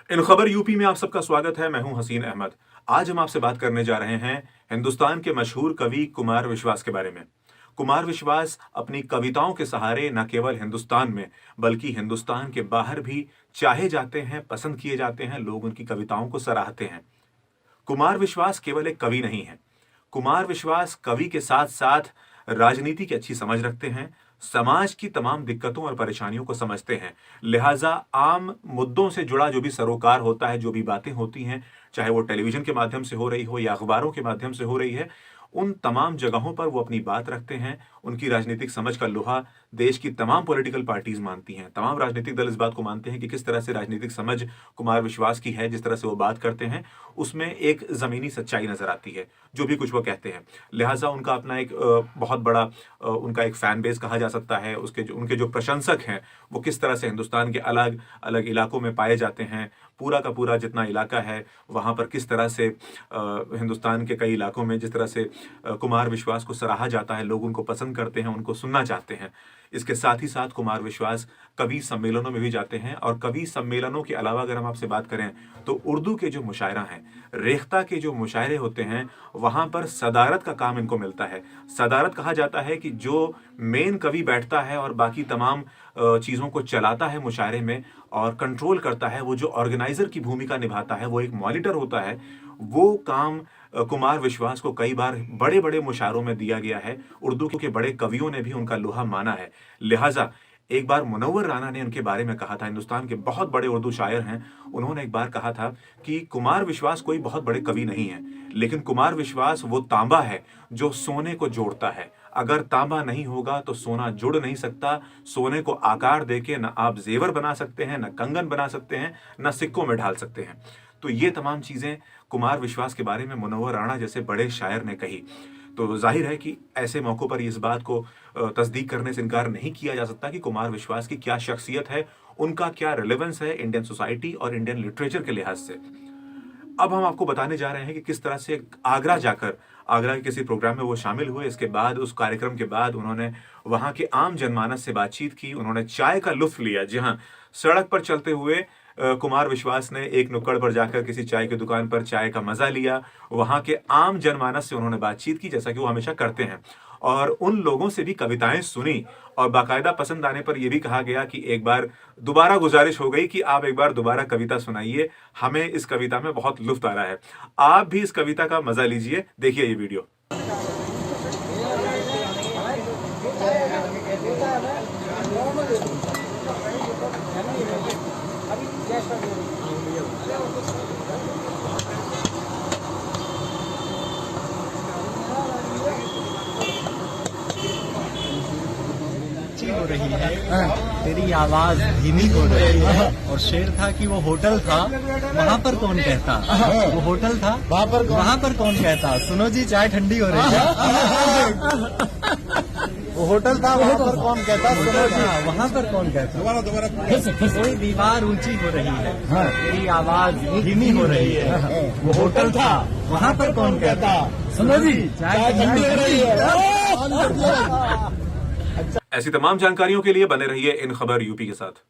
इन खबर यूपी में आप सबका स्वागत है। मैं हूं हसीन अहमद। आज हम आपसे बात करने जा रहे हैं हिंदुस्तान के मशहूर कवि कुमार विश्वास के बारे में। कुमार विश्वास अपनी कविताओं के सहारे न केवल हिंदुस्तान में बल्कि हिंदुस्तान के बाहर भी चाहे जाते हैं, पसंद किए जाते हैं। लोग उनकी कविताओं को सराहते हैं। कुमार विश्वास केवल एक कवि नहीं है। कुमार विश्वास कवि के साथ साथ राजनीति की अच्छी समझ रखते हैं, समाज की तमाम दिक्कतों और परेशानियों को समझते हैं। लिहाजा आम मुद्दों से जुड़ा जो भी सरोकार होता है, जो भी बातें होती हैं, चाहे वो टेलीविजन के माध्यम से हो रही हो या अखबारों के माध्यम से हो रही है, उन तमाम जगहों पर वो अपनी बात रखते हैं। उनकी राजनीतिक समझ का लोहा देश की तमाम पॉलिटिकल पार्टीज मानती हैं। तमाम राजनीतिक दल इस बात को मानते हैं कि किस तरह से राजनीतिक समझ कुमार विश्वास की है, जिस तरह से वो बात करते हैं उसमें एक जमीनी सच्चाई नजर आती है, जो भी कुछ वो कहते हैं। लिहाजा उनका अपना एक बहुत बड़ा उनका एक फैन बेस कहा जा सकता है। उनके जो प्रशंसक हैं वो किस तरह से हिंदुस्तान के अलग अलग इलाकों में पाए जाते हैं। पूरा का पूरा जितना इलाका है वहाँ पर किस तरह से हिंदुस्तान के कई इलाकों में जिस तरह से कुमार विश्वास को सराहा जाता है, लोग उनको पसंद करते हैं, उनको सुनना चाहते हैं। इसके साथ ही साथ कुमार विश्वास कवि सम्मेलनों में भी जाते हैं। और कवि सम्मेलनों के अलावा अगर हम आपसे बात करें तो उर्दू के जो मुशायरा हैं, रेख्ता के जो मुशायरे होते हैं, वहाँ पर सदारत का काम इनको मिलता है। सदारत कहा जाता है कि जो मेन कवि बैठता है और बाकी तमाम चीज़ों को चलाता है मुशायरे में और कंट्रोल करता है, वो जो ऑर्गेनाइजर की भूमिका निभाता है, वो एक मॉनिटर होता है, वो काम कुमार विश्वास को कई बार बड़े बड़े मुशायरों में दिया गया है। उर्दू के बड़े कवियों ने भी उनका लोहा माना है। लिहाजा एक बार मुनव्वर राना ने उनके बारे में कहा था, हिंदुस्तान के बहुत बड़े उर्दू शायर हैं, उन्होंने एक बार कहा था कि कुमार विश्वास कोई बहुत बड़े कवि नहीं है, लेकिन कुमार विश्वास वो तांबा है जो सोने को जोड़ता है। अगर तांबा नहीं होगा तो सोना जुड़ नहीं सकता। सोने को आकार देके न आप जेवर बना सकते हैं, न कंगन बना सकते हैं, न सिक्कों में ढाल सकते हैं। तो ये तमाम चीजें कुमार विश्वास के बारे में मुनव्वर राणा जैसे बड़े शायर ने कही। तो जाहिर है कि ऐसे मौकों पर इस बात को तस्दीक करने से इनकार नहीं किया जा सकता कि कुमार विश्वास की क्या शख्सियत है, उनका क्या रिलेवेंस है इंडियन सोसाइटी और इंडियन लिटरेचर के लिहाज से। अब हम आपको बताने जा रहे हैं कि किस तरह से आगरा जाकर, आगरा के किसी प्रोग्राम में वो शामिल हुए। इसके बाद उस कार्यक्रम के बाद उन्होंने वहाँ के आम जनमानस से बातचीत की, उन्होंने चाय का लुत्फ लिया। जी हाँ, सड़क पर चलते हुए कुमार विश्वास ने एक नुक्कड़ पर जाकर किसी चाय की दुकान पर चाय का मजा लिया। वहाँ के आम जनमानस से उन्होंने बातचीत की, जैसा कि वो हमेशा करते हैं, और उन लोगों से भी कविताएं सुनी। और बाकायदा पसंद आने पर यह भी कहा गया कि एक बार दोबारा गुजारिश हो गई कि आप एक बार दोबारा कविता सुनाइए, हमें इस कविता में बहुत लुत्फ आ रहा है। आप भी इस कविता का मजा लीजिए, देखिए ये वीडियो। हो रही है, तेरी आवाज धीमी हो रही है। और शेर था कि वो होटल था, वहाँ पर कौन कहता, वो होटल था वहाँ पर कौन कहता, सुनो जी चाय ठंडी हो रही है। वो होटल था, वहाँ पर कौन कहता, सुनो जी वहाँ पर कौन कहता। कोई दीवार ऊंची हो रही है, तेरी आवाज धीमी हो रही है। वो होटल था, वहाँ पर कौन कहता, सुनो जी चाय ठंडी हो रही है। ऐसी तमाम जानकारियों के लिए बने रहिए इन खबर यूपी के साथ।